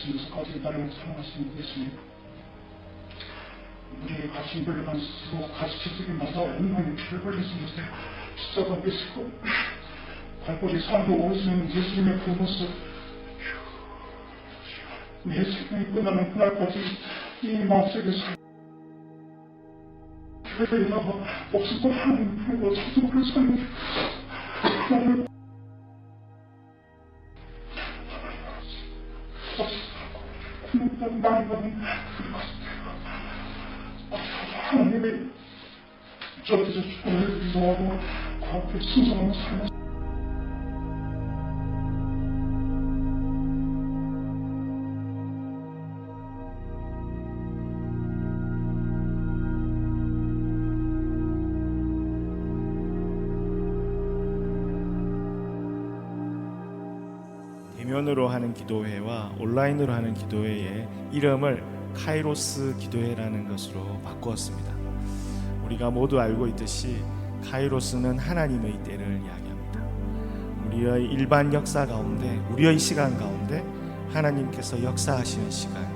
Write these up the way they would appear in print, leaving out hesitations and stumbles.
살아계시면서까지 나를 사랑하시는 예수님, 우리의 가슴을 안쓰고 가시책에마다 엉망이 피를 흘리시면서 십자가 메시고 발걸이 산으로 오시는 예수님의 그 모습, 내 생명이 끝나는 그날까지 이 마음속에서 교회에 나와 목숨과 하나님 부르고 사슴을 살리는 나를 구멍보다 많이 받은 하나님의 저기서 죽음을 위로하고 그 앞에 순종하는 삶을 대면으로 하는 기도회와 온라인으로 하는 기도회의 이름을 카이로스 기도회라는 것으로 바꾸었습니다. 우리가 모두 알고 있듯이 카이로스는 하나님의 때를 이야기합니다. 우리의 일반 역사 가운데, 우리의 시간 가운데 하나님께서 역사하시는 시간,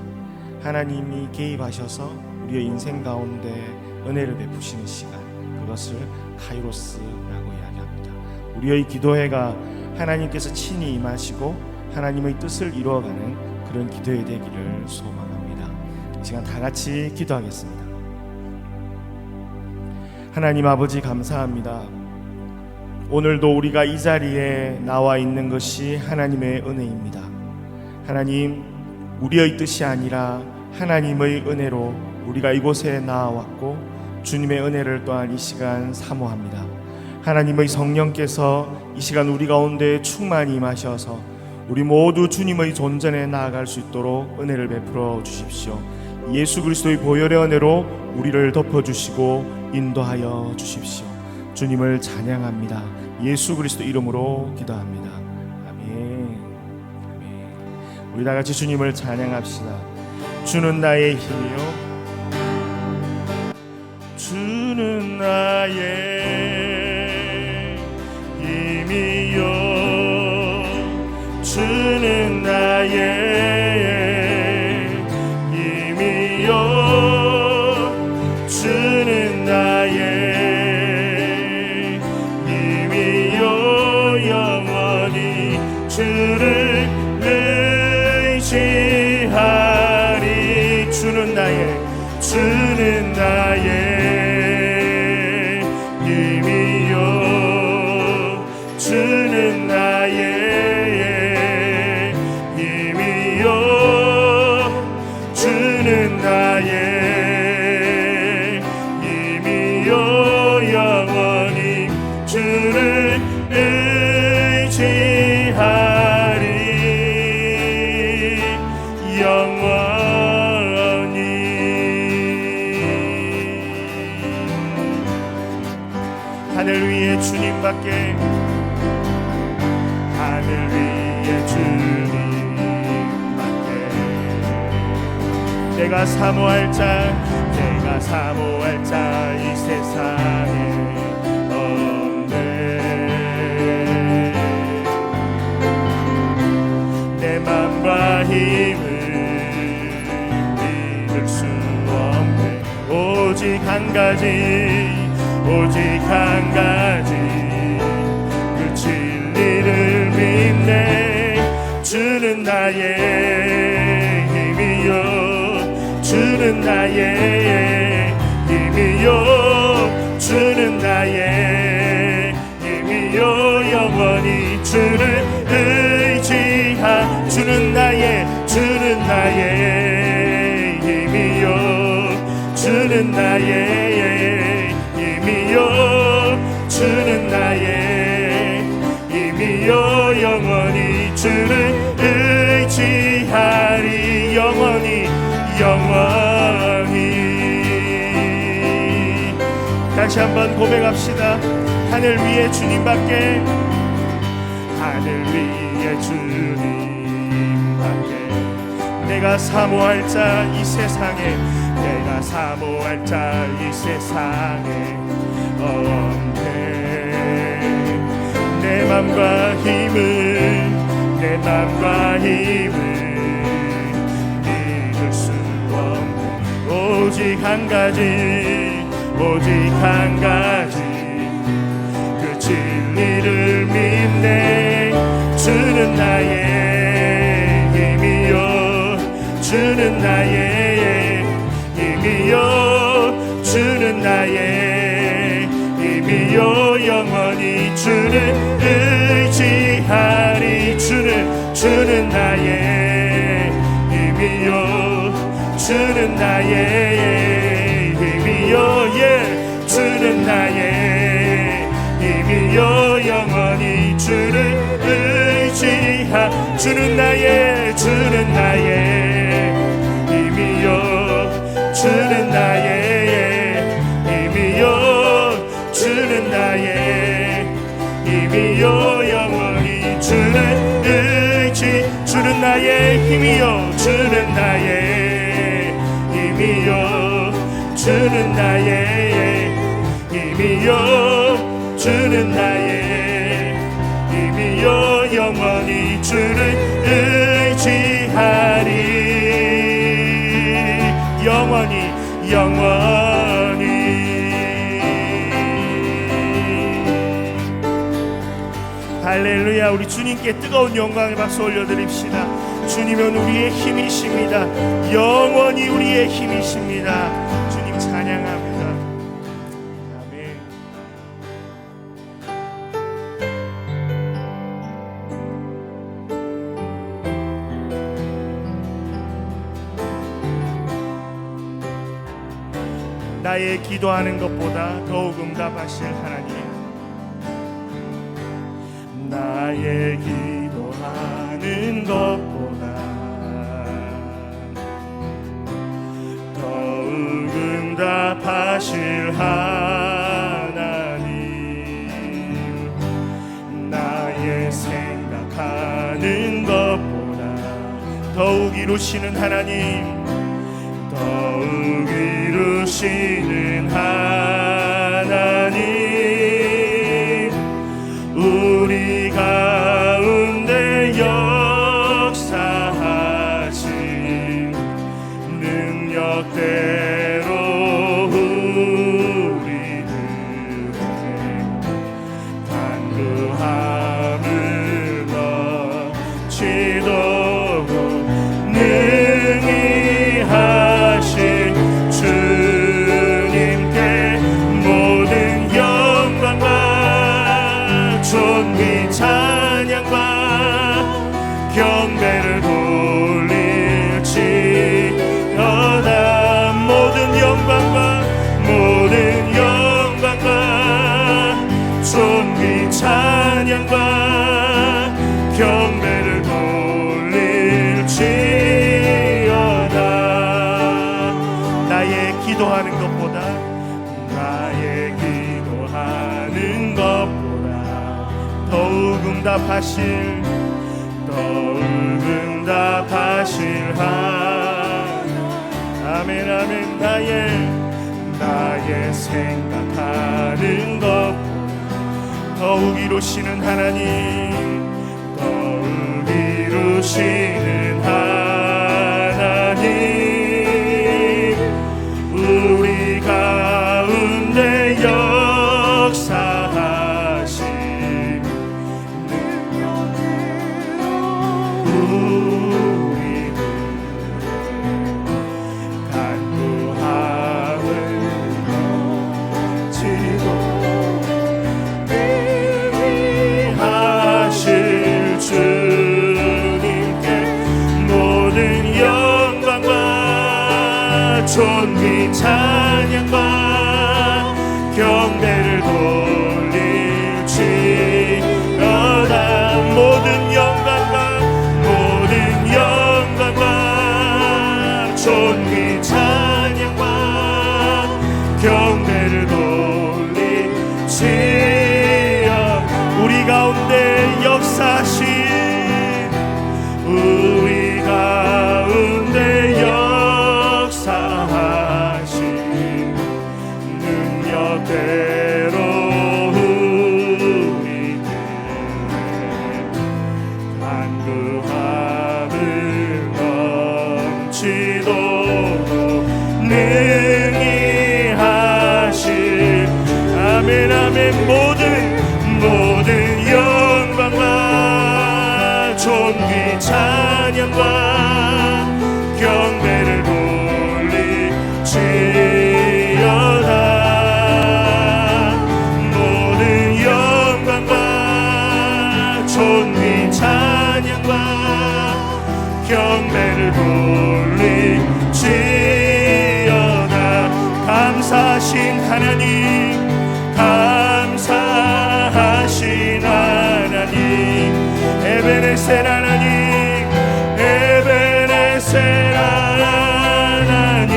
하나님이 개입하셔서 우리의 인생 가운데 은혜를 베푸시는 시간, 그것을 카이로스라고 이야기합니다. 우리의 기도회가 하나님께서 친히 임하시고 하나님의 뜻을 이루어가는 그런 기도회 되기를 소망합니다. 이 시간 다 같이 기도하겠습니다. 하나님 아버지 감사합니다. 오늘도 우리가 이 자리에 나와 있는 것이 하나님의 은혜입니다. 하나님, 우리의 뜻이 아니라 하나님의 은혜로 우리가 이곳에 나와왔고 주님의 은혜를 또한 이 시간 사모합니다. 하나님의 성령께서 이 시간 우리 가운데 충만히 임하셔서 우리 모두 주님의 존전에 나아갈 수 있도록 은혜를 베풀어 주십시오. 예수 그리스도의 보혈의 은혜로 우리를 덮어주시고 인도하여 주십시오. 주님을 찬양합니다. 예수 그리스도 이름으로 기도합니다. 아멘. 아멘. 우리 다 같이 주님을 찬양합시다. 주는 나의 힘이요, 주는 나의 힘이요, 주는 나의 힘이요, 주는 나의 힘이요, 영원히 주를 의지하리. 주는 나의 힘이요, 주는 나의 주는 나의 힘이요, 영원히 주를 의지하리. 영원히. 하늘 위에 주님밖에, 하늘 위에 주님밖에 내가 사모할 자 이 세상에 없네. 내 맘과 힘을 잃을 수 없네. 오직 한 가지 그 진리를 믿네. 주는 나의 힘이요, 주는 나의 힘이요, 주는 나의 힘이요, 영원히 주를 의지하. 주는 나의 힘이요, 주는 나의 힘이요, 주는 나의 힘이요, 영원히 주를 의지하리. 영원히. 다시 한번 고백합시다. 하늘 위에 주님밖에, 하늘 위에 주님밖에 내가 사모할 자 이 세상에, 내가 사모할 자 이 세상에 없네. 내 맘과 힘을 오직 한 가지, 오직 한 가지, 그 진리를 믿네. 주는 나의 힘이요, 주는 나의 힘이요, 주는 나의 힘이요. 영원히 주를 의지하리. 주는 나의 힘이요, 주는 나의 힘이요. 예, 주는 나의 힘이요. 영원히 주를 주는 나의 힘이요, 주는 나의 힘이요, 주는 나의 힘이요. 영원히 주는 주는 나의 힘이요, 주는 나의 힘이요, 주는 나의 힘이요, 주는 나의 힘이요. 영원히 주를 의지하리. 영원히 할렐루야. 우리 주님께 뜨거운 영광의 박수 올려드립시다. 주님은 우리의 힘이십니다. 영원히 우리의 힘이십니다. 주님 찬양합니다. 아멘. 나의 기도하는 것보다 더욱 응답하실 하나님, 나의 기도하는 것보다 더욱 응답하실 하나님, 나의 생각하는 것보다 더욱 이루시는 하나님, 더욱 이루시는 하나님, 우리 가운데 역사하신 능력대로 우리들의 간구함을 넘치도록 능히 하신 주님께 모든 영광과 존귀 찬양과 경배를 돌릴지어다. 모든 영광과 존귀 찬양과 경배를 돌릴지어다. 나의 기도하는 것보다 더욱 응답하실 아멘 아멘. 나의 생각하는 것보다 더욱 이루시는 하나님, 더욱 이루시는 하나님, 우리 가운데 역사하신 우리들 간구함을 넘치도록 하실 주님께 모든 영광과 존귀 찬양과 경배를 돌릴지어다. 모든 영광과 존귀 찬양과 경배를 돌릴지어다. 우리 가운데 역사하신 우리 가운데 역사하신 능력대로 우리들의 간구함을 넘치도록 할지어다. 감사하신 하나님, 감사하신 하나님, 에베네셀 하나님, 에베네셀 하나님,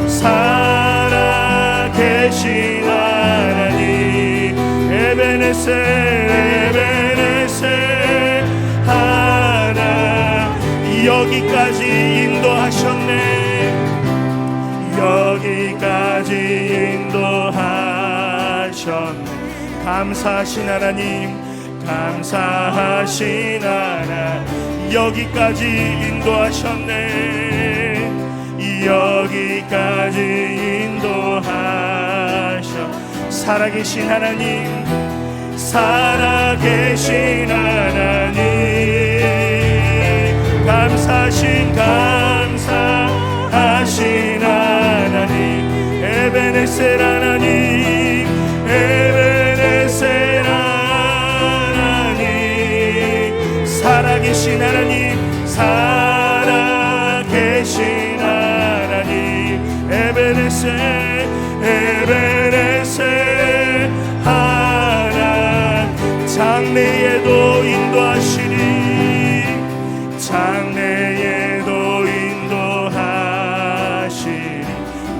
살아계신 하나님, 에베네셀 하나, 여기까지 인도하셨네. 여기까지 인도하셨네. 감사하신 하나님, 감사하신 하나, 여기까지 인도하셨네. 여기까지 인도하셨. 살아계신 하나님, 살아계신 하나님, 감사하신 하나님, 에베네셀 하나님, 에베네셀 하나님, 살아계신 하나님, 살아계신 하나님, 에베네셀 하나, 장래에도 인도하시니, 장래에도 인도하시니,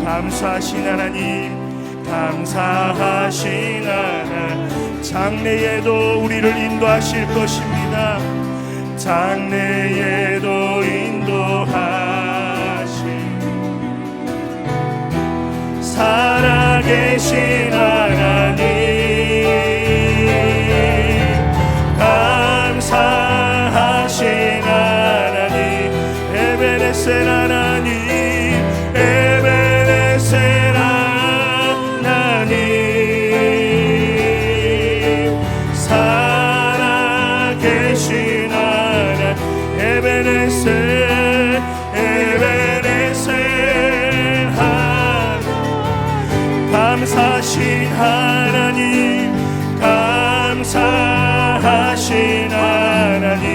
감사하신 하나님, 감사하신 하나, 장래에도 우리를 인도하실 것입니다. 장래에도 인도하신 살아계신 하나님, 감사하신 하나님, 에베네셀 하나님, 에베네셀 하나님, 살아계신 하나님, 에베네셀 하나님, 감사하신 하나님, 감사하신 하나님,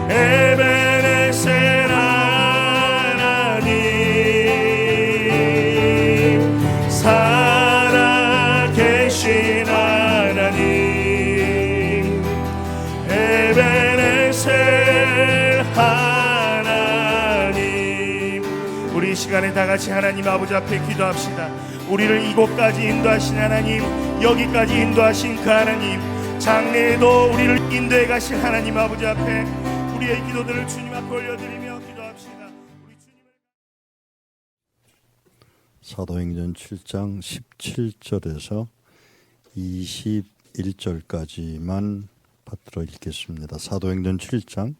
에베네셀 하나님, 살아계신 하나님, 에베네셀 하나님. 우리 이 시간에 다 같이 하나님 아버지 앞에 기도합시다. 우리를 이곳까지 인도하신 하나님, 여기까지 인도하신 그 하나님, 장래에도 우리를 인도해 가실 하나님 아버지 앞에 우리의 기도들을 주님 앞에 올려드리며 기도합시다. 우리 주님을... 사도행전 7장 17절에서 21절까지만 받들어 읽겠습니다. 사도행전 7장,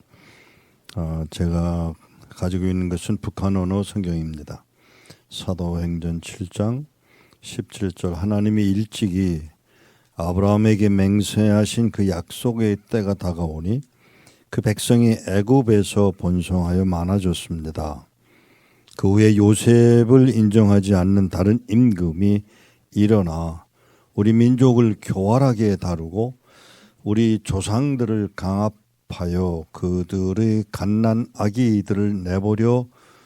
제가 가지고 있는 것은 북한언어 성경입니다. 사도행전 7장 17절, 하나님이 일찍이 아브라함에게 맹세하신 그 약속의 때가 다가오니 그 백성이 애굽에서 번성하여 많아졌습니다. 그 후에 요셉을 인정하지 않는 다른 임금이 일어나 우리 민족을 교활하게 다루고 우리 조상들을 강압하여 그들의 갓난 아기들을 내버려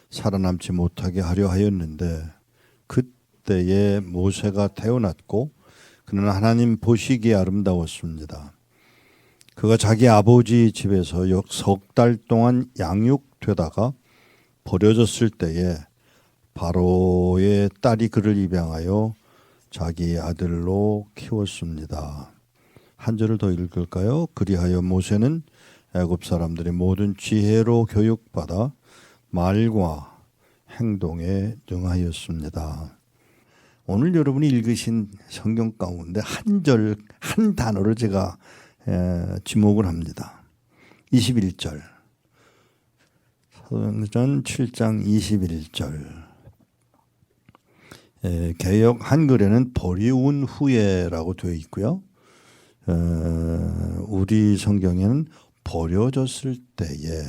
살아남지 못하게 하려 하였는데, 그때에 모세가 태어났고 그는 하나님 보시기에 아름다웠습니다. 그가 자기 아버지 집에서 석 달 동안 양육되다가 버려졌을 때에 바로의 딸이 그를 입양하여 자기 아들로 키웠습니다. 한 절을 더 읽을까요? 그리하여 모세는 애굽 사람들의 모든 지혜로 교육받아 말과 행동에 능하였습니다. 오늘 여러분이 읽으신 성경 가운데 한 절, 한 단어를 제가 지목을 합니다. 21절. 사도행전 7장 21절. 개역 한글에는 버리운 후에라고 되어 있고요. 우리 성경에는 버려졌을 때에.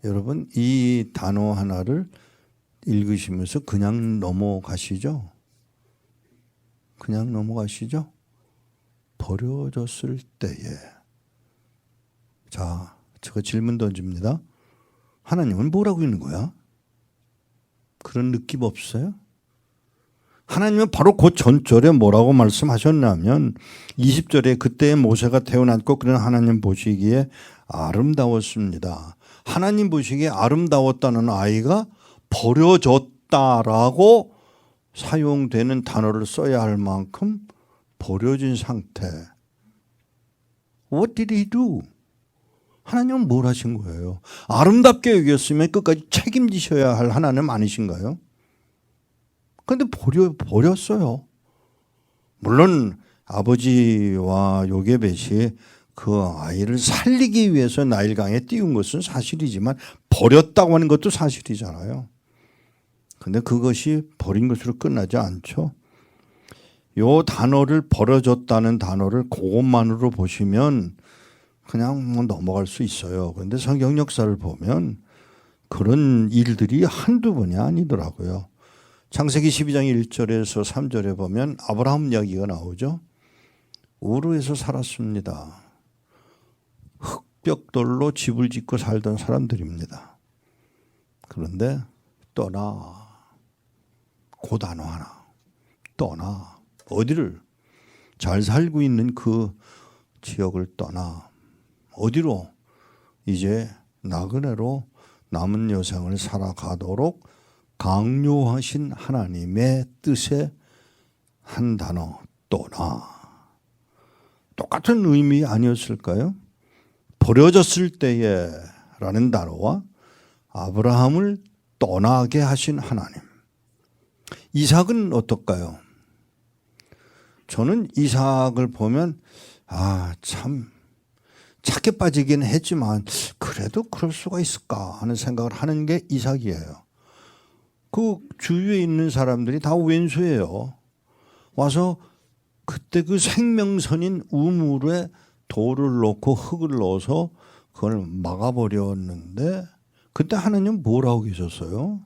여러분, 이 단어 하나를 읽으시면서 그냥 넘어가시죠? 그냥 넘어가시죠? 버려졌을 때에. 자, 제가 질문 던집니다. 하나님은 뭐라고 있는 거야? 그런 느낌 없어요? 하나님은 바로 그 전절에 뭐라고 말씀하셨냐면 20절에 그때 모세가 태어났고 그는 하나님 보시기에 아름다웠습니다. 하나님 보시기에 아름다웠다는 아이가 버려졌다라고 사용되는 단어를 써야 할 만큼 버려진 상태. What did he do? 하나님은 뭘 하신 거예요? 아름답게 여겼으면 끝까지 책임지셔야 할 하나님 아니신가요? 그런데 버렸어요. 물론 아버지와 요게벳이 그 아이를 살리기 위해서 나일강에 띄운 것은 사실이지만 버렸다고 하는 것도 사실이잖아요. 그런데 그것이 버린 것으로 끝나지 않죠. 요 단어를 버려졌다는 단어를 그것만으로 보시면 그냥 뭐 넘어갈 수 있어요. 그런데 성경 역사를 보면 그런 일들이 한두 번이 아니더라고요. 창세기 12장 1절에서 3절에 보면 아브라함 이야기가 나오죠. 우르에서 살았습니다. 흙벽돌로 집을 짓고 살던 사람들입니다. 그런데 떠나. 그 단어 하나. 떠나. 어디를? 잘 살고 있는 그 지역을 떠나. 어디로? 이제 나그네로 남은 여생을 살아가도록 강요하신 하나님의 뜻의 한 단어, 떠나. 똑같은 의미 아니었을까요? 버려졌을 때에 라는 단어와 아브라함을 떠나게 하신 하나님. 이삭은 어떨까요? 저는 이삭을 보면 참 착해 빠지긴 했지만 그래도 그럴 수가 있을까 하는 생각을 하는 게 이삭이에요. 그 주위에 있는 사람들이 다 왼수예요. 와서 그때 그 생명선인 우물에 돌을 넣고 흙을 넣어서 그걸 막아버렸는데 그때 하나님 뭐라고 계셨어요?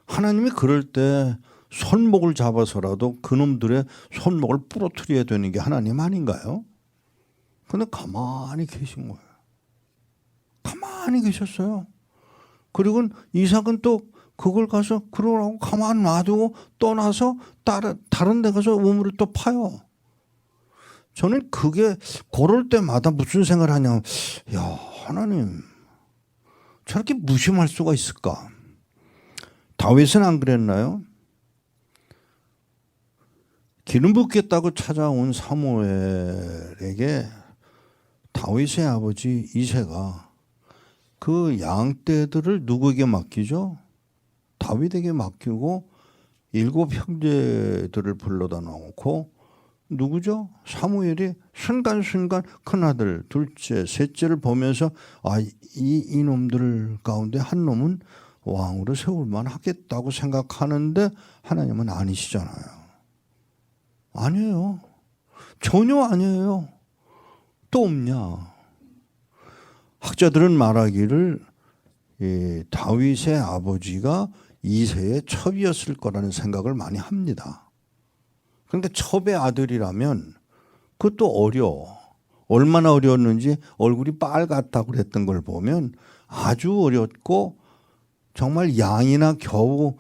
하나님이 그럴 때 손목을 잡아서라도 그놈들의 손목을 부러뜨려야 되는 게 하나님 아닌가요? 근데 가만히 계신 거예요. 가만히 계셨어요. 그리고 이삭은 또 그걸 가서 그러라고 가만 놔두고 떠나서 다른 데 가서 우물을 또 파요. 저는 그게 그럴 때마다 무슨 생각을 하냐면 야 하나님 저렇게 무심할 수가 있을까? 다윗은 안 그랬나요? 기름 붓겠다고 찾아온 사무엘에게 다윗의 아버지 이새가 그 양떼들을 누구에게 맡기죠? 다윗에게 맡기고 7 형제들을 불러다 놓고 누구죠? 사무엘이 순간순간 큰아들, 둘째, 셋째를 보면서 이놈들 가운데 한 놈은 왕으로 세울만 하겠다고 생각하는데 하나님은 아니시잖아요. 아니에요. 전혀 아니에요. 또 없냐? 학자들은 말하기를 다윗의 아버지가 이새의 첩이었을 거라는 생각을 많이 합니다. 그런데 첩의 아들이라면 그것도 어려워. 얼마나 어려웠는지 얼굴이 빨갛다고 그랬던 걸 보면 아주 어렸고 정말 양이나 겨우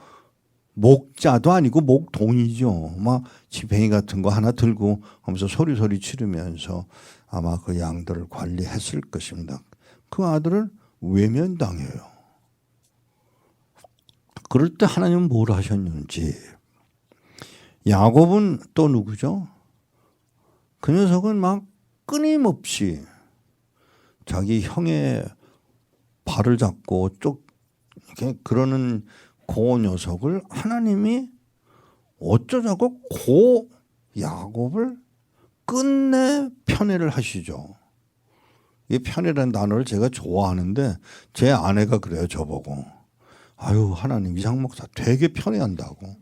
목자도 아니고 목동이죠. 막 지팡이 같은 거 하나 들고 하면서 소리 치르면서 아마 그 양들을 관리했을 것입니다. 그 아들을 외면당해요. 그럴 때 하나님은 뭘 하셨는지. 야곱은 또 누구죠? 그 녀석은 막 끊임없이 자기 형의 발을 잡고 이렇게 그러는 그 녀석을 하나님이 어쩌자고 그 야곱을 끝내 편애를 하시죠. 이 편애라는 단어를 제가 좋아하는데 제 아내가 그래요. 저보고. 아유 하나님 이상 목사 되게 편애한다고.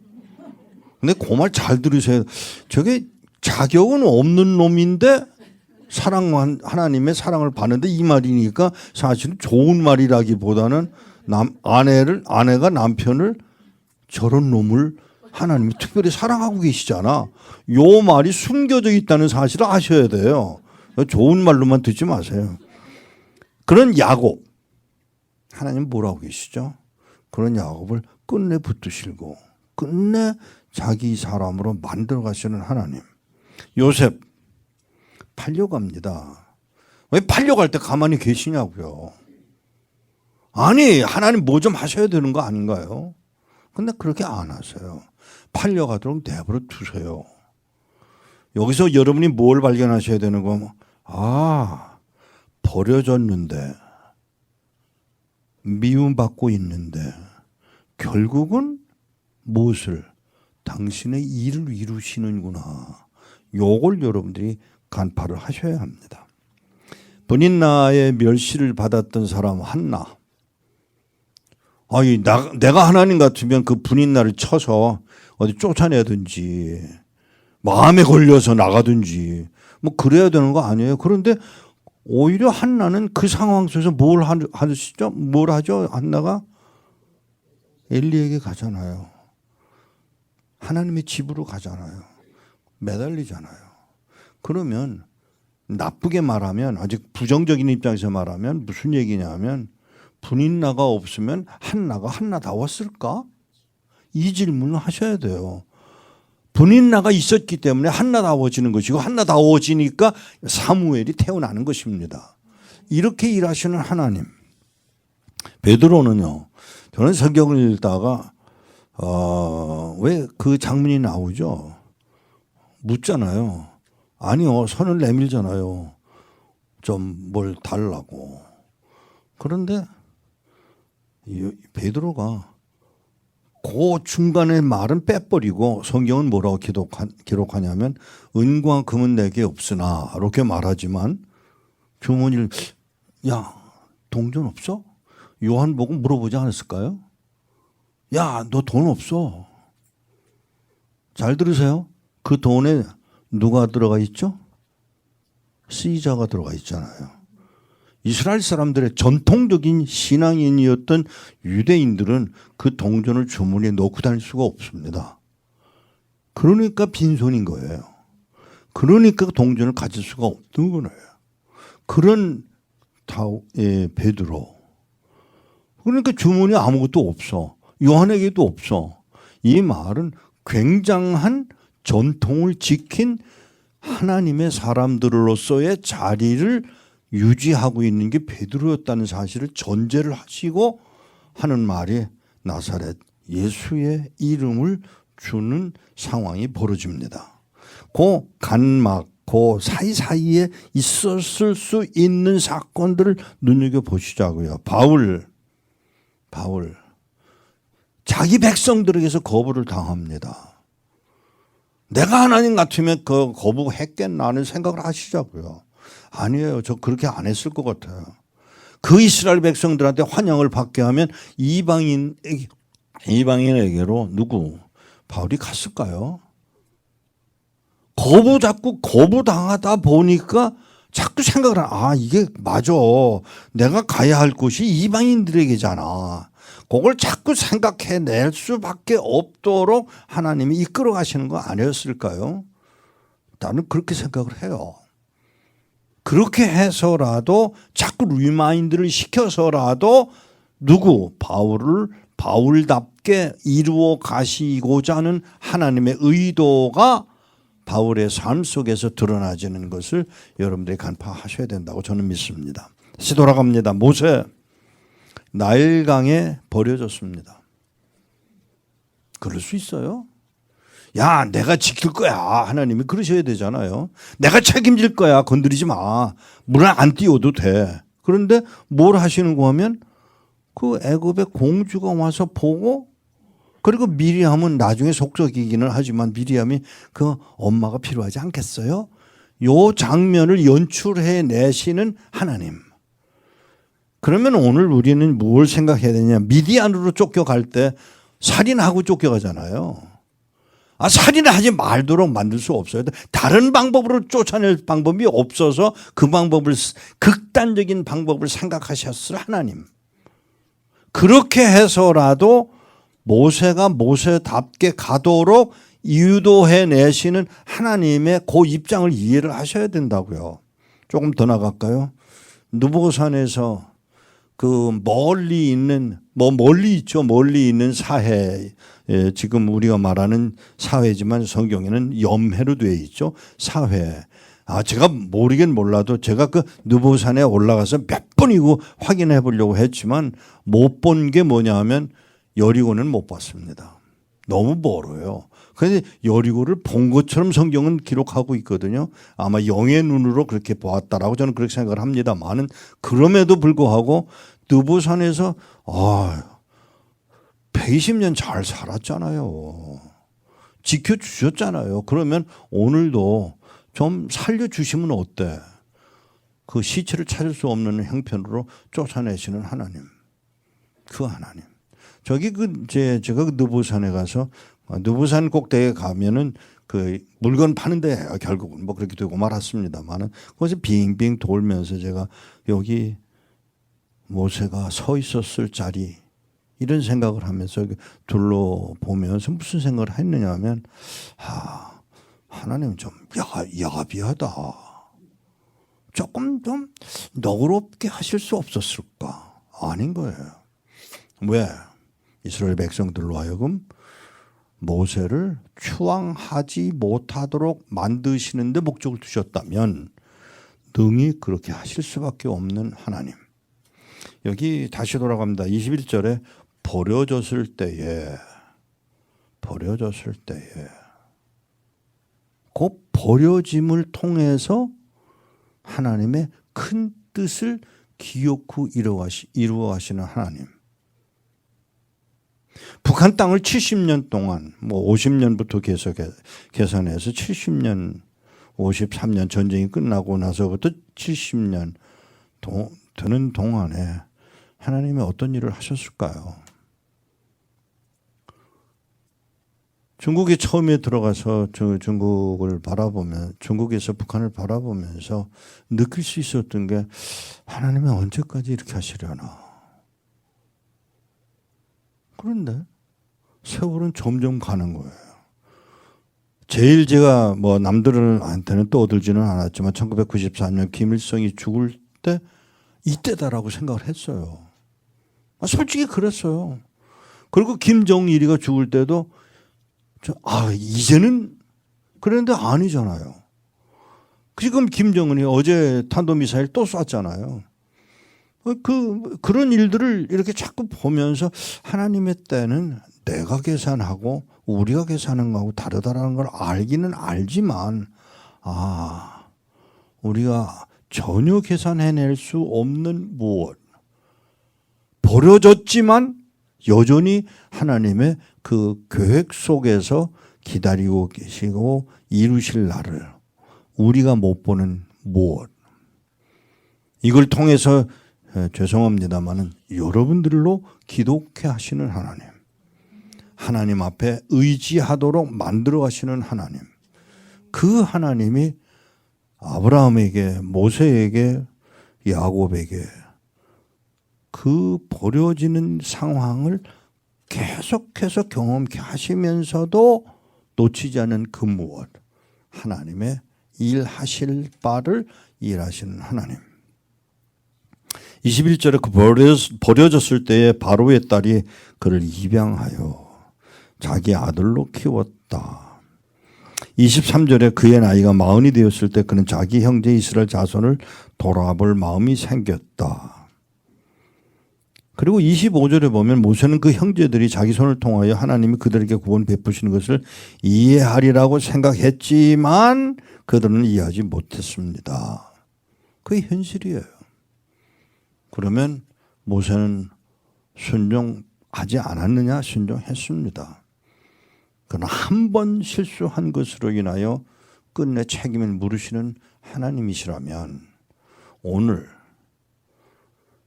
근데 그 말 잘 들으세요. 저게 자격은 없는 놈인데 하나님의 사랑을 받는데 이 말이니까 사실은 좋은 말이라기보다는 아내가 남편을 저런 놈을 하나님이 특별히 사랑하고 계시잖아. 요 말이 숨겨져 있다는 사실을 아셔야 돼요. 좋은 말로만 듣지 마세요. 그런 야곱, 하나님 뭐라고 계시죠? 그런 야곱을 끝내 붙드시고 끝내 자기 사람으로 만들어 가시는 하나님. 요셉 팔려갑니다. 왜 팔려갈 때 가만히 계시냐고요. 아니 하나님 뭐 좀 하셔야 되는 거 아닌가요? 근데 그렇게 안 하세요. 팔려가도록 내버려 두세요. 여기서 여러분이 뭘 발견하셔야 되는 거? 버려졌는데 미움받고 있는데 결국은 무엇을? 당신의 일을 이루시는구나. 요걸 여러분들이 간파를 하셔야 합니다. 브닛나의 멸시를 받았던 사람 한나. 내가 하나님 같으면 그 브닛나를 쳐서 어디 쫓아내든지 마음에 걸려서 나가든지 뭐 그래야 되는 거 아니에요. 그런데 오히려 한나는 그 상황 속에서 뭘 하시죠? 뭘 하죠? 한나가 엘리에게 가잖아요. 하나님의 집으로 가잖아요. 매달리잖아요. 그러면 나쁘게 말하면, 아직 부정적인 입장에서 말하면 무슨 얘기냐면, 브닛나가 없으면 한나가 한나다웠을까? 이 질문을 하셔야 돼요. 브닛나가 있었기 때문에 한나다워지는 것이고, 한나다워지니까 사무엘이 태어나는 것입니다. 이렇게 일하시는 하나님. 베드로는요, 저는 성경을 읽다가 왜 그 장면이 나오죠? 묻잖아요. 아니요, 손을 내밀잖아요. 좀 뭘 달라고. 그런데 베드로가 그 중간에 말은 빼버리고, 성경은 뭐라고 기록하냐면 은과 금은 내게 없으나 이렇게 말하지만 주머니를, 야, 동전 없어? 요한복음 물어보지 않았을까요? 야, 너 돈 없어? 잘 들으세요. 그 돈에 누가 들어가 있죠? 시자가 들어가 있잖아요. 이스라엘 사람들의 전통적인 신앙인이었던 유대인들은 그 동전을 주머니에 넣고 다닐 수가 없습니다. 그러니까 빈손인 거예요. 그러니까 동전을 가질 수가 없는 거예요. 그런 베드로. 그러니까 주머니에 아무것도 없어. 요한에게도 없어. 이 말은 굉장한 전통을 지킨 하나님의 사람들로서의 자리를 유지하고 있는 게 베드로였다는 사실을 전제를 하시고 하는 말이 나사렛 예수의 이름을 주는 상황이 벌어집니다. 그 간막, 그 사이사이에 있었을 수 있는 사건들을 눈여겨보시자고요. 바울 자기 백성들에게서 거부를 당합니다. 내가 하나님 같으면 그 거부했겠나 하는 생각을 하시자고요. 아니에요. 저 그렇게 안 했을 것 같아요. 그 이스라엘 백성들한테 환영을 받게 하면 이방인에게로 바울이 갔을까요? 자꾸 거부당하다 보니까 자꾸 생각을 이게 맞아. 내가 가야 할 곳이 이방인들에게잖아. 그걸 자꾸 생각해낼 수밖에 없도록 하나님이 이끌어 가시는 거 아니었을까요? 나는 그렇게 생각을 해요. 그렇게 해서라도 자꾸 리마인드를 시켜서라도 바울답게 이루어 가시고자 하는 하나님의 의도가 바울의 삶 속에서 드러나지는 것을 여러분들이 간파하셔야 된다고 저는 믿습니다. 다시 돌아갑니다. 모세 나일강에 버려졌습니다. 그럴 수 있어요? 야, 내가 지킬 거야. 하나님이 그러셔야 되잖아요. 내가 책임질 거야. 건드리지 마. 물에 안 띄워도 돼. 그런데 뭘 하시는 거 하면 그 애굽의 공주가 와서 보고, 그리고 미리암은 나중에 속썩이기는 하지만 미리암이 그 엄마가 필요하지 않겠어요? 요 장면을 연출해 내시는 하나님. 그러면 오늘 우리는 뭘 생각해야 되냐? 미디안으로 쫓겨갈 때 살인하고 쫓겨가잖아요. 살인을 하지 말도록 만들 수 없어요. 다른 방법으로 쫓아낼 방법이 없어서 그 방법을, 극단적인 방법을 생각하셨을 하나님. 그렇게 해서라도 모세가 모세답게 가도록 유도해 내시는 하나님의 그 입장을 이해를 하셔야 된다고요. 조금 더 나갈까요? 느보산에서 그 멀리 있는 멀리 있죠. 멀리 있는 사해. 예, 지금 우리가 말하는 사회지만 성경에는 염해로 되어 있죠. 사회. 제가 모르긴 몰라도 제가 그 느보산에 올라가서 몇 번이고 확인해 보려고 했지만 못 본 게 뭐냐 하면 여리고는 못 봤습니다. 너무 멀어요. 그런데 여리고를 본 것처럼 성경은 기록하고 있거든요. 아마 영의 눈으로 그렇게 보았다라고 저는 그렇게 생각을 합니다만은 그럼에도 불구하고 느보산에서 120년 잘 살았잖아요. 지켜주셨잖아요. 그러면 오늘도 좀 살려주시면 어때? 그 시체를 찾을 수 없는 형편으로 쫓아내시는 하나님. 그 하나님. 저기 제가 그 느보산에 가서 느보산 꼭대기에 가면은 그 물건 파는데 결국은 뭐 그렇게 되고 말았습니다만은 거기서 빙빙 돌면서 제가 여기 모세가 서 있었을 자리 이런 생각을 하면서 둘러보면서 무슨 생각을 했느냐 하면 하나님 좀 야비하다. 조금 좀 너그럽게 하실 수 없었을까? 아닌 거예요. 왜? 이스라엘 백성들로 하여금 모세를 추앙하지 못하도록 만드시는데 목적을 두셨다면 능히 그렇게 하실 수밖에 없는 하나님. 여기 다시 돌아갑니다. 21절에 버려졌을 때에 그 버려짐을 통해서 하나님의 큰 뜻을 기어코 이루어 가시는 하나님. 북한 땅을 70년 동안 50년부터 계산해서 70년 53년 전쟁이 끝나고 나서부터 70년 되는 동안에 하나님이 어떤 일을 하셨을까요? 중국에 처음에 들어가서 중국을 바라보면 중국에서 북한을 바라보면서 느낄 수 있었던 게 하나님이 언제까지 이렇게 하시려나. 그런데 세월은 점점 가는 거예요. 제일 제가 남들한테는 떠들지는 않았지만 1994년 김일성이 죽을 때 이때다라고 생각을 했어요. 솔직히 그랬어요. 그리고 김정일이가 죽을 때도 이제는 그랬는데 아니잖아요. 지금 김정은이 어제 탄도미사일 또 쐈잖아요. 그런 일들을 이렇게 자꾸 보면서 하나님의 때는 내가 계산하고 우리가 계산하는 거하고 다르다라는 걸 알기는 알지만 우리가 전혀 계산해낼 수 없는 무엇 버려졌지만 여전히 하나님의 그 계획 속에서 기다리고 계시고 이루실 날을 우리가 못 보는 무엇 이걸 통해서 죄송합니다만은 여러분들로 기독해 하시는 하나님, 하나님 앞에 의지하도록 만들어 가시는 하나님, 그 하나님이 아브라함에게, 모세에게, 야곱에게 그 버려지는 상황을 계속해서 경험케 하시면서도 놓치지 않은 그 무엇, 하나님의 일하실 바를 일하시는 하나님. 21절에 그 버려졌을 때에 바로의 딸이 그를 입양하여 자기 아들로 키웠다. 23절에 그의 나이가 40이 되었을 때 그는 자기 형제 이스라엘 자손을 돌아볼 마음이 생겼다. 그리고 25절에 보면 모세는 그 형제들이 자기 손을 통하여 하나님이 그들에게 구원 베푸시는 것을 이해하리라고 생각했지만 그들은 이해하지 못했습니다. 그게 현실이에요. 그러면 모세는 순종하지 않았느냐? 순종했습니다. 그러나 한 번 실수한 것으로 인하여 끝내 책임을 물으시는 하나님이시라면 오늘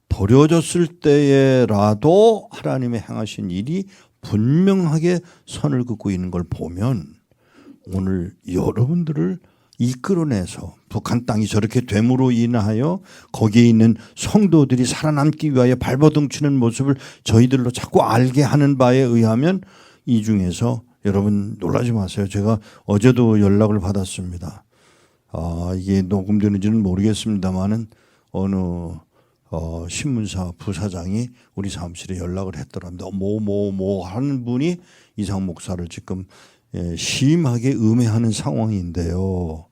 버려졌을 때에라도 하나님의 행하신 일이 분명하게 선을 긋고 있는 걸 보면 오늘 여러분들을 이끌어내서 북한 땅이 저렇게 됨으로 인하여 거기에 있는 성도들이 살아남기 위하여 발버둥 치는 모습을 저희들로 자꾸 알게 하는 바에 의하면 이 중에서 여러분 놀라지 마세요. 제가 어제도 연락을 받았습니다. 이게 녹음되는지는 모르겠습니다만은 어느 신문사 부사장이 우리 사무실에 연락을 했더랍니다. 뭐 하는 분이 이상 목사를 지금 심하게 음해하는 상황인데요.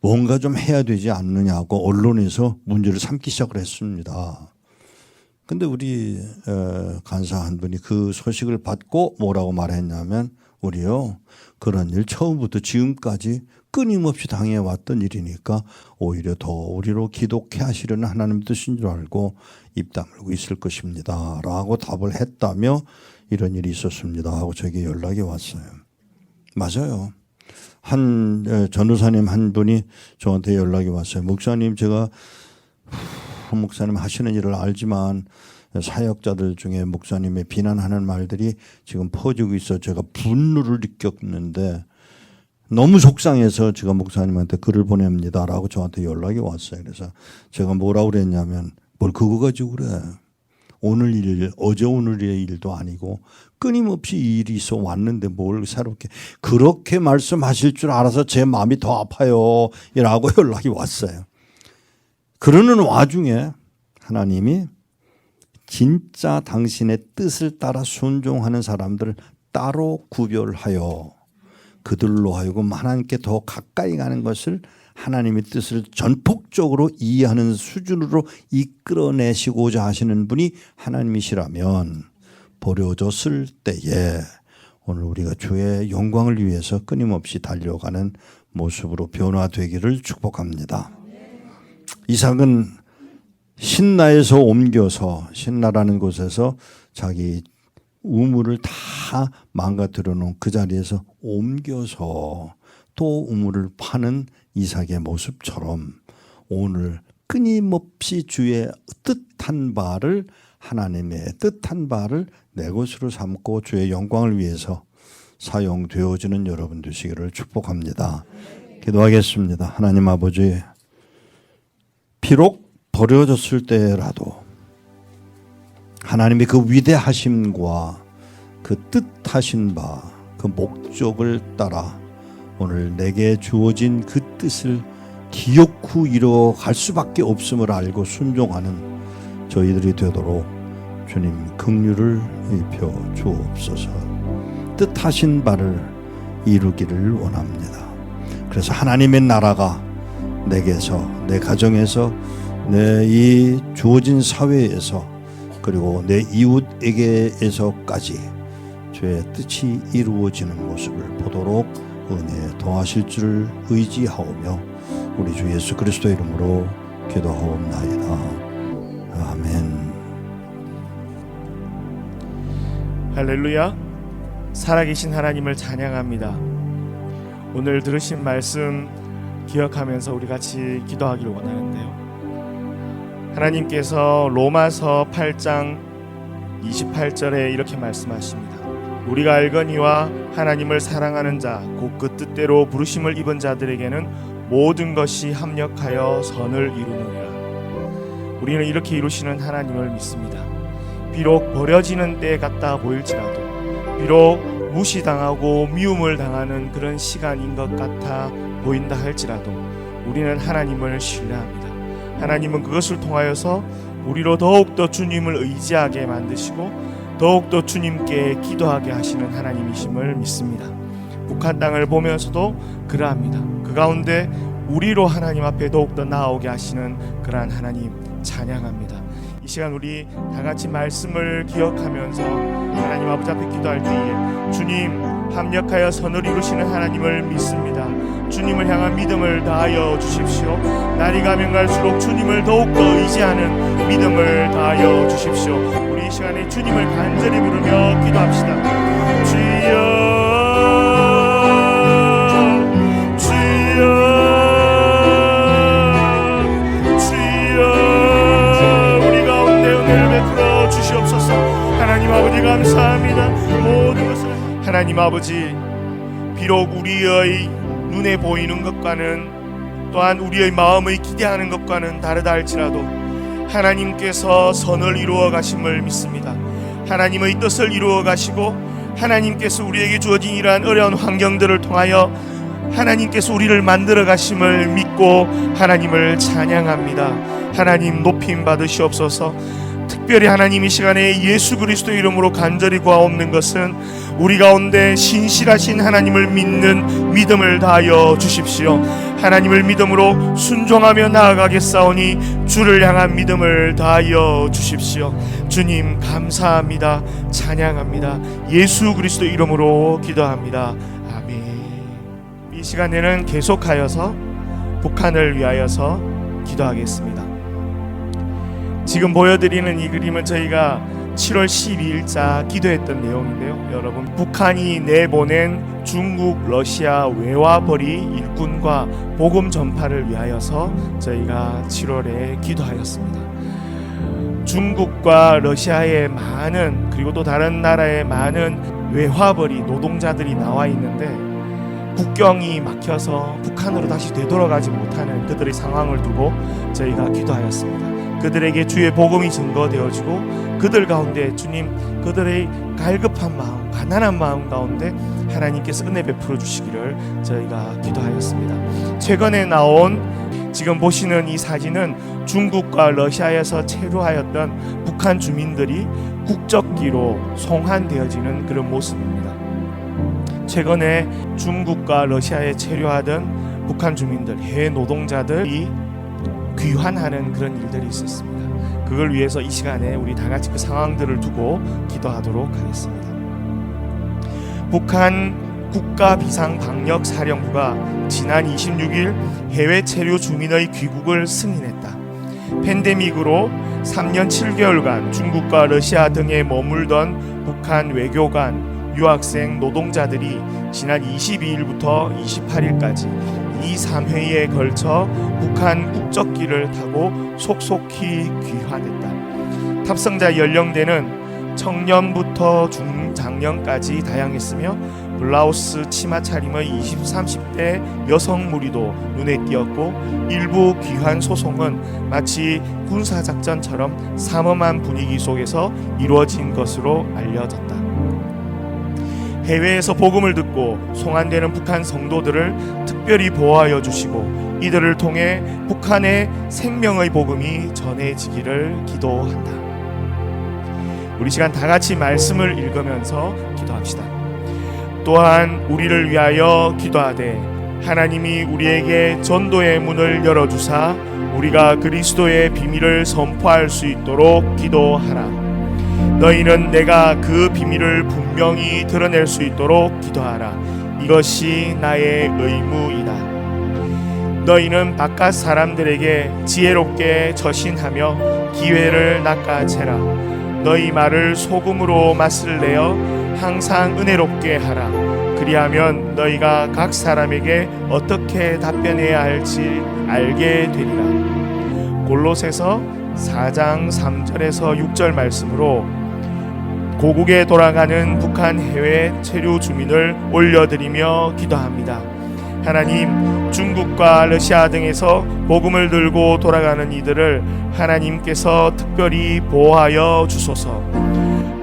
뭔가 좀 해야 되지 않느냐고 언론에서 문제를 삼기 시작을 했습니다. 근데 우리 간사 한 분이 그 소식을 받고 뭐라고 말했냐면, 우리요 그런 일 처음부터 지금까지 끊임없이 당해왔던 일이니까 오히려 더 우리로 기독해 하시려는 하나님의 뜻인 줄 알고 입 다물고 있을 것입니다 라고 답을 했다며 이런 일이 있었습니다 하고 저에게 연락이 왔어요. 맞아요. 한 전도사님 한 분이 저한테 연락이 왔어요. 목사님, 제가 목사님 하시는 일을 알지만 사역자들 중에 목사님의 비난하는 말들이 지금 퍼지고 있어 제가 분노를 느꼈는데 너무 속상해서 제가 목사님한테 글을 보냅니다 라고 저한테 연락이 왔어요. 그래서 제가 뭐라고 그랬냐면, 뭘 그거 가지고 그래. 오늘 일, 어제 오늘의 일도 아니고 끊임없이 이 일이 있어 왔는데 뭘 새롭게 그렇게 말씀하실 줄 알아서 제 마음이 더 아파요 라고 연락이 왔어요. 그러는 와중에 하나님이 진짜 당신의 뜻을 따라 순종하는 사람들을 따로 구별하여 그들로 하여금 하나님께 더 가까이 가는 것을 하나님의 뜻을 전폭적으로 이해하는 수준으로 이끌어내시고자 하시는 분이 하나님이시라면, 버려졌을 때에 오늘 우리가 주의 영광을 위해서 끊임없이 달려가는 모습으로 변화되기를 축복합니다. 이삭은 신나에서 옮겨서, 신나라는 곳에서 자기 우물을 다 망가뜨려 놓은 그 자리에서 옮겨서 또 우물을 파는 이삭의 모습처럼 오늘 끊임없이 주의 뜻한 바를, 하나님의 뜻한 바를 내 것으로 삼고 주의 영광을 위해서 사용되어지는 여러분 되시기를 축복합니다. 기도하겠습니다. 하나님 아버지, 비록 버려졌을 때라도 하나님의 그 위대하심과 그 뜻하신 바, 그 목적을 따라 오늘 내게 주어진 그 뜻을 기어코 이루어갈 수밖에 없음을 알고 순종하는 저희들이 되도록 주님 긍휼을 입혀 주옵소서. 뜻하신 바를 이루기를 원합니다. 그래서 하나님의 나라가 내게서, 내 가정에서, 내 이 주어진 사회에서, 그리고 내 이웃에게서까지 주의 뜻이 이루어지는 모습을 보도록 은혜 더하실 줄 의지하오며 우리 주 예수 그리스도 이름으로 기도하옵나이다. 아멘. 할렐루야. 살아계신 하나님을 찬양합니다. 오늘 들으신 말씀 기억하면서 우리 같이 기도하기를 원하는데요. 하나님께서 로마서 8장 28절에 이렇게 말씀하십니다. 우리가 알거니와 하나님을 사랑하는 자, 곧 그 뜻대로 부르심을 입은 자들에게는 모든 것이 합력하여 선을 이루느니라. 우리는 이렇게 이루시는 하나님을 믿습니다. 비록 버려지는 때 같다 보일지라도, 비록 무시당하고 미움을 당하는 그런 시간인 것 같아 보인다 할지라도 우리는 하나님을 신뢰합니다. 하나님은 그것을 통하여서 우리로 더욱더 주님을 의지하게 만드시고 더욱더 주님께 기도하게 하시는 하나님이심을 믿습니다. 북한 땅을 보면서도 그러합니다. 그 가운데 우리로 하나님 앞에 더욱더 나아오게 하시는 그러한 하나님 찬양합니다. 이 시간 우리 다 같이 말씀을 기억하면서 하나님 아버지 앞에 기도할 때에 주님 합력하여 선을 이루시는 하나님을 믿습니다. 주님을 향한 믿음을 다하여 주십시오. 날이 가면 갈수록 주님을 더욱더 의지하는 믿음을 다하여 주십시오. 우리 이 시간에 주님을 간절히 부르며 기도합시다. 주여, 주여, 주여, 우리 가운데 은혜를 베풀어 주시옵소서. 하나님 아버지 감사합니다. 모든 것을 하나님 아버지, 비록 우리의 눈에 보이는 것과는 또한 우리의 마음의 기대하는 것과는 다르다 할지라도 하나님께서 선을 이루어 가심을 믿습니다. 하나님의 뜻을 이루어 가시고 하나님께서 우리에게 주어진 이러한 어려운 환경들을 통하여 하나님께서 우리를 만들어 가심을 믿고 하나님을 찬양합니다. 하나님 높임 받으시옵소서. 특별히 하나님 이 시간에 예수 그리스도 이름으로 간절히 구하옵는 것은 우리 가운데 신실하신 하나님을 믿는 믿음을 다하여 주십시오. 하나님을 믿음으로 순종하며 나아가겠사오니 주를 향한 믿음을 다하여 주십시오. 주님 감사합니다. 찬양합니다. 예수 그리스도 이름으로 기도합니다. 아멘. 이 시간에는 계속하여서 북한을 위하여서 기도하겠습니다. 지금 보여드리는 이 그림은 저희가 7월 12일자 기도했던 내용인데요. 여러분, 북한이 내보낸 중국, 러시아 외화벌이 일꾼과 복음 전파를 위하여서 저희가 7월에 기도하였습니다. 중국과 러시아의 많은, 그리고 또 다른 나라의 많은 외화벌이 노동자들이 나와 있는데 국경이 막혀서 북한으로 다시 되돌아가지 못하는 그들의 상황을 두고 저희가 기도하였습니다. 그들에게 주의 복음이 증거되어지고 그들 가운데 주님, 그들의 갈급한 마음, 가난한 마음 가운데 하나님께서 은혜 베풀어 주시기를 저희가 기도하였습니다. 최근에 나온 지금 보시는 이 사진은 중국과 러시아에서 체류하였던 북한 주민들이 국적기로 송환되어지는 그런 모습입니다. 최근에 중국과 러시아에 체류하던 북한 주민들, 해외 노동자들이 귀환하는 그런 일들이 있었습니다. 그걸 위해서 이 시간에 우리 다 같이 그 상황들을 두고 기도하도록 하겠습니다. 북한 국가비상방역사령부가 지난 26일 해외 체류 주민의 귀국을 승인했다. 팬데믹으로 3년 7개월간 중국과 러시아 등에 머물던 북한 외교관, 유학생, 노동자들이 지난 22일부터 28일까지 2, 3회에 걸쳐 북한 국적기를 타고 속속히 귀환했다. 탑승자 연령대는 청년부터 중장년까지 다양했으며 블라우스 치마 차림의 20, 30대 여성 무리도 눈에 띄었고 일부 귀환 소송은 마치 군사작전처럼 삼엄한 분위기 속에서 이루어진 것으로 알려졌다. 해외에서 복음을 듣고 송환되는 북한 성도들을 특별히 보호하여 주시고 이들을 통해 북한의 생명의 복음이 전해지기를 기도한다. 우리 시간 다 같이 말씀을 읽으면서 기도합시다. 또한 우리를 위하여 기도하되 하나님이 우리에게 전도의 문을 열어주사 우리가 그리스도의 비밀을 선포할 수 있도록 기도하라. 너희는 내가 그 비밀을 분명히 드러낼 수 있도록 기도하라. 이것이 나의 의무이다. 너희는 바깥 사람들에게 지혜롭게 처신하며 기회를 낚아채라. 너희 말을 소금으로 맛을 내어 항상 은혜롭게 하라. 그리하면 너희가 각 사람에게 어떻게 답변해야 할지 알게 되리라. 골로새서 4장 3절에서 6절 말씀으로 고국에 돌아가는 북한 해외 체류 주민을 올려드리며 기도합니다. 하나님, 중국과 러시아 등에서 복음을 들고 돌아가는 이들을 하나님께서 특별히 보호하여 주소서.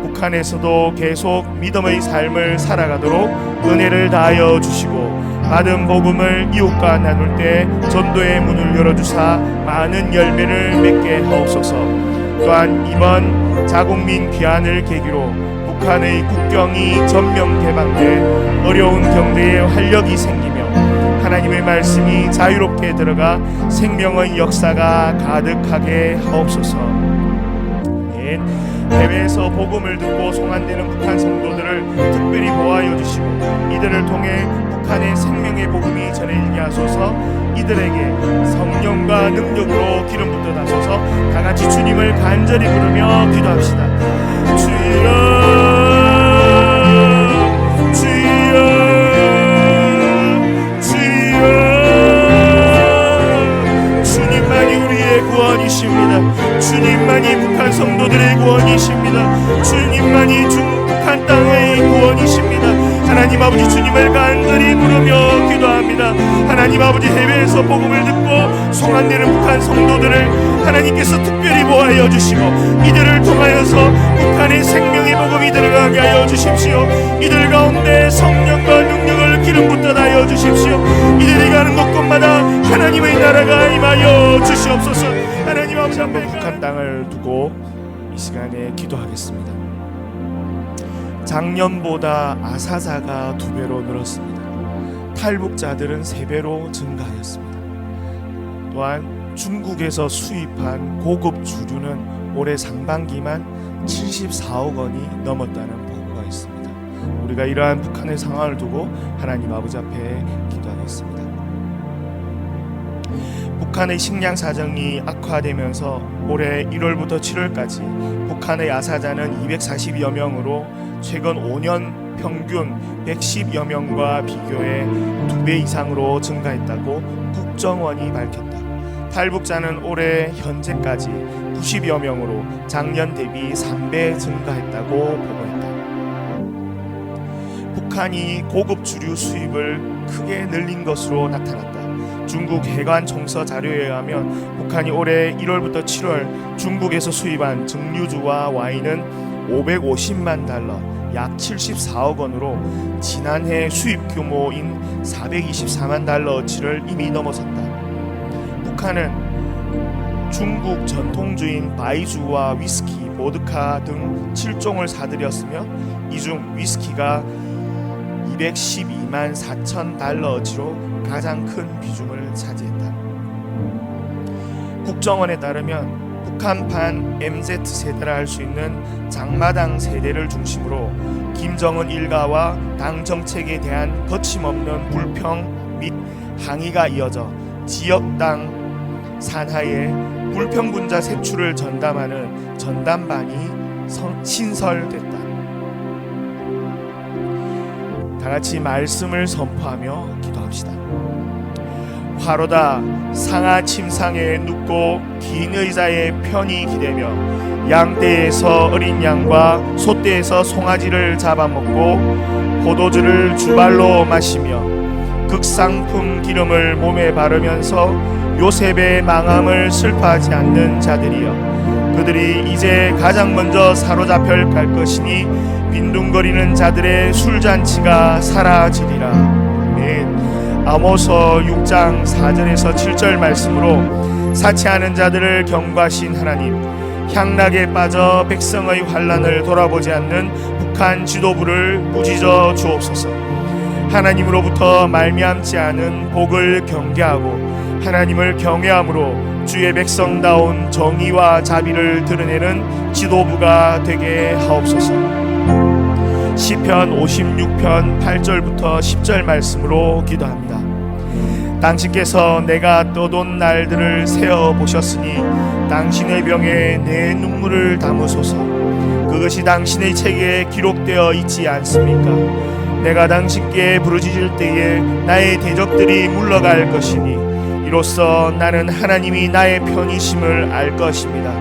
북한에서도 계속 믿음의 삶을 살아가도록 은혜를 다하여 주시고 받은 복음을 이웃과 나눌 때 전도의 문을 열어주사 많은 열매를 맺게 하옵소서. 또한 이번 자국민 귀환을 계기로 북한의 국경이 전면 개방돼 어려운 경제에 활력이 생기며 하나님의 말씀이 자유롭게 들어가 생명의 역사가 가득하게 하옵소서. 해외에서 복음을 듣고 송환되는 북한 성도들을 특별히 보호하여 주시고 이들을 통해 북한의 생명의 복음이 전해지게 하소서. 이들에게 성령과 능력으로 기름 붓듯 하소서. 다같이 주님을 간절히 부르며 기도합시다. 주여, 주여, 주여. 주님만이 우리의 구원이십니다. 주님만이 북한 성도들의 구원이십니다. 주님만이 북한 땅의 구원이십니다. 하나님 아버지, 주님을 간절히 부르며 기도합니다. 하나님 아버지, 해외에서 복음을 듣고 송환되는 북한 성도들을 하나님께서 특별히 보호하여 주시고 이들을 통하여서 북한의 생명의 복음이 들어가게 하여 주십시오. 이들 가운데 성령과 능력을 기름 붓듯 하여 주십시오. 이들이 가는 곳곳마다 하나님의 나라가 임하여 주시옵소서. 하나님 아버지 앞에 북한 땅을 두고 이 시간에 기도하겠습니다. 작년보다 아사자가 2배로 늘었습니다. 탈북자들은 3배로 증가하였습니다. 또한 중국에서 수입한 고급 주류는 올해 상반기만 74억 원이 넘었다는 보고가 있습니다. 우리가 이러한 북한의 상황을 두고 하나님 아버지 앞에 기도하겠습니다. 북한의 식량 사정이 악화되면서 올해 1월부터 7월까지 북한의 아사자는 240여 명으로 최근 5년 평균 110여 명과 비교해 2배 이상으로 증가했다고 국정원이 밝혔다. 탈북자는 올해 현재까지 90여 명으로 작년 대비 3배 증가했다고 보고했다. 북한이 고급 주류 수입을 크게 늘린 것으로 나타났다. 중국 해관 총서 자료에 의하면 북한이 올해 1월부터 7월 중국에서 수입한 증류주와 와인은 550만 달러, 약 74억 원으로 지난해 수입 규모인 424만 달러치를 이미 넘어섰다. 북한은 중국 전통주인 바이주와 위스키, 보드카 등 7종을 사들였으며 이 중 위스키가 212만 4천 달러치로 가장 큰 비중을 차지했다. 국정원에 따르면 북한판 MZ세대라 할 수 있는 장마당 세대를 중심으로 김정은 일가와 당 정책에 대한 거침없는 불평 및 항의가 이어져 지역당 산하에 불평분자 색출을 전담하는 전담반이 신설됐다. 다같이 말씀을 선포하며 기도합시다. 화로다 상하 침상에 눕고 긴 의자에 편히 기대며 양떼에서 어린 양과 소떼에서 송아지를 잡아먹고 포도주를 주발로 마시며 극상품 기름을 몸에 바르면서 요셉의 망함을 슬퍼하지 않는 자들이여, 그들이 이제 가장 먼저 사로잡혀 갈 것이니 빈둥거리는 자들의 술잔치가 사라지리라. 아멘. 아모서 6장 4절에서 7절 말씀으로 사치하는 자들을 경고하신 하나님, 향락에 빠져 백성의 환난을 돌아보지 않는 북한 지도부를 꾸짖어 주옵소서. 하나님으로부터 말미암지 않은 복을 경계하고 하나님을 경외함으로 주의 백성다운 정의와 자비를 드러내는 지도부가 되게 하옵소서. 시편 56편 8절부터 10절 말씀으로 기도합니다. 당신께서 내가 떠돈 날들을 세어보셨으니 당신의 병에 내 눈물을 담으소서. 그것이 당신의 책에 기록되어 있지 않습니까? 내가 당신께 부르짖을 때에 나의 대적들이 물러갈 것이니 이로써 나는 하나님이 나의 편이심을 알 것입니다.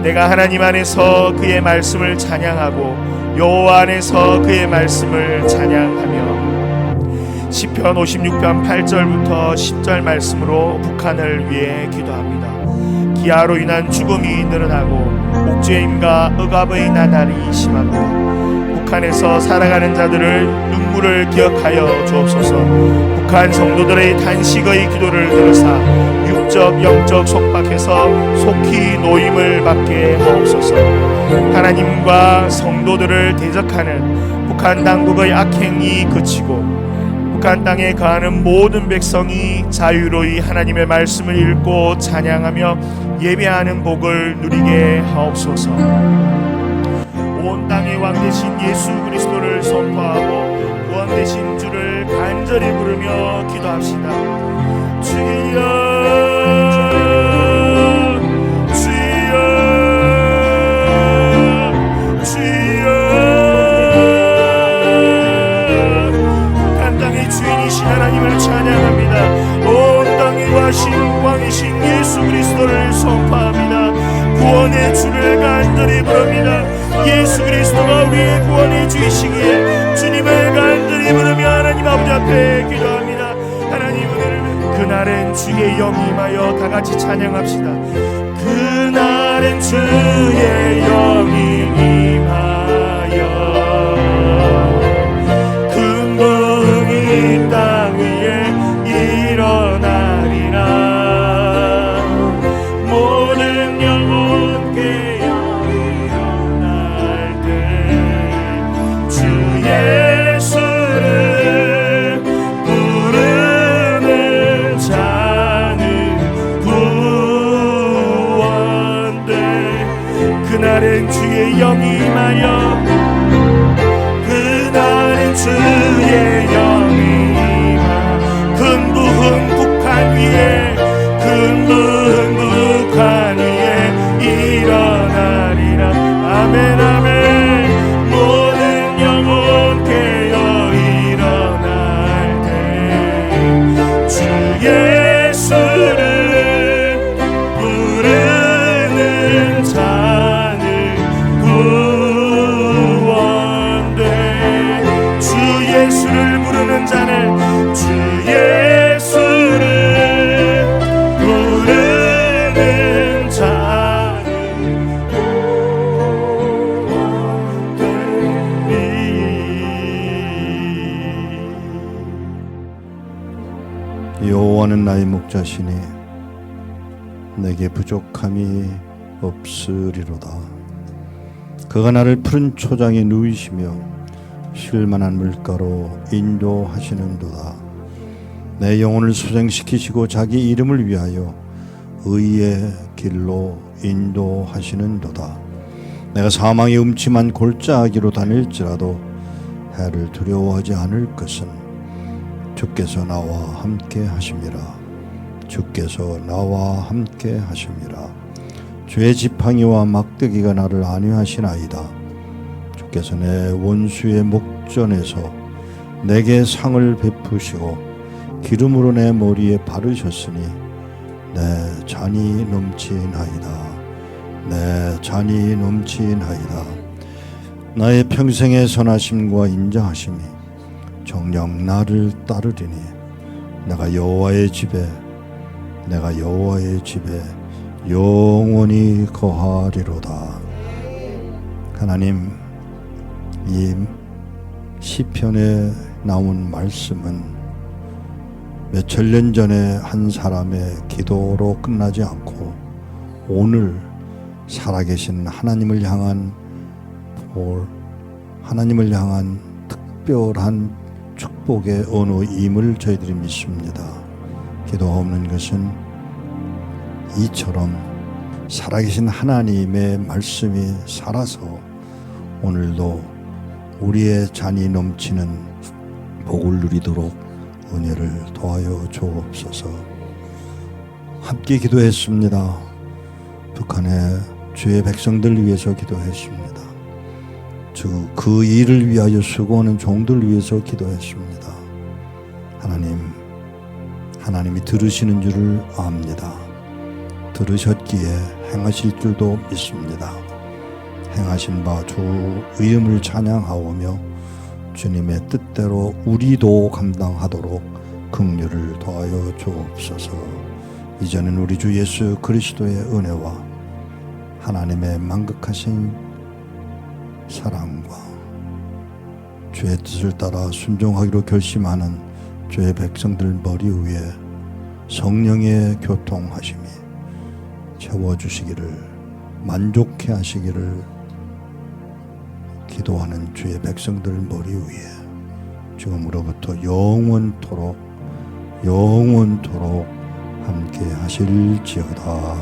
내가 하나님 안에서 그의 말씀을 찬양하고 여호와 안에서 그의 말씀을 찬양하며 시편 56편 8절부터 10절 말씀으로 북한을 위해 기도합니다. 기아로 인한 죽음이 늘어나고 옥죄임과 억압의 나날이 심합니다. 북한에서 살아가는 자들을 눈물을 기억하여 주옵소서. 북한 성도들의 단식의 기도를 들으사 육적 영적 속박해서 속히 노임을 받게 하옵소서. 하나님과 성도들을 대적하는 북한 당국의 악행이 그치고 북한 땅에 거하는 모든 백성이 자유로이 하나님의 말씀을 읽고 찬양하며 예배하는 복을 누리게 하옵소서. 온 땅의 왕 되신 예수 그리스도를 선포하고 구원 되신 주를 간절히 부르며 기도합시다. 주여 주여 주여. 북한 땅의 주인이신 하나님을 찬양합니다. 온 땅에 와신 왕이신 예수 그리스도를 선포합니다. 구원의 주를 간절히 부릅니다. 예수 그리스도가 우리의 구원의 주이시기에 주님을 간절히 부르며 하나님 아버지 앞에 기도합니다. 하나님 오늘 그날엔 주의 영이 임하여 다같이 찬양합시다. 모든 영혼 깨어 일어날 때 주 예수를 부르는 자는 구원돼. 그날엔 주의 영이 임하여, 그날은 주의 영이 임하 흥부흥복한 위에, 흥부흥복한 위에 일어나리라. 아멘 아멘. 모든 영혼 깨어 일어날 때 주 예수를 부르는 자는 구원돼. 주 예수를 부르는 자는, 주 예수를 부르는 자는 구원되리. 여호와는 나의 목자시니 내게 부족함이 없으리로다. 그가 나를 푸른 초장에 누이시며 쉴만한 물가로 인도하시는도다. 내 영혼을 소생시키시고 자기 이름을 위하여 의의 길로 인도하시는도다. 내가 사망의 음침한 골짜기로 다닐지라도 해를 두려워하지 않을 것은 주께서 나와 함께 하심이라. 주께서 나와 함께 하심이라. 주의 지팡이와 막대기가 나를 안위하시나이다. 주께서 내 원수의 목전에서 내게 상을 베푸시고 기름으로 내 머리에 바르셨으니 내 잔이 넘치나이다. 내 잔이 넘치나이다. 나의 평생의 선하심과 인자하심이 정녕 나를 따르리니 내가 여호와의 집에 영원히 거하리로다. 하나님, 이 시편에 나온 말씀은 몇천 년 전에 한 사람의 기도로 끝나지 않고 오늘 살아계신 하나님을 향한 특별한 축복의 언어임을 저희들이 믿습니다. 기도가 없는 것은 이처럼 살아계신 하나님의 말씀이 살아서 오늘도 우리의 잔이 넘치는 복을 누리도록 은혜를 더하여 주옵소서. 함께 기도했습니다. 북한의 주의 백성들 위해서 기도했습니다. 그 일을 위하여 수고하는 종들 위해서 기도했습니다. 하나님이 들으시는 줄을 압니다. 들으셨기에 행하실 줄도 믿습니다. 행하신 바 주 의음을 찬양하오며 주님의 뜻대로 우리도 감당하도록 긍휼을 더하여 주옵소서. 이제는 우리 주 예수 그리스도의 은혜와 하나님의 만극하신 사랑과 주의 뜻을 따라 순종하기로 결심하는 주의 백성들 머리 위에 성령의 교통하심이 채워주시기를, 만족해 하시기를 기도하는 주의 백성들 머리 위에 지금으로부터 영원토록 함께 하실지어다.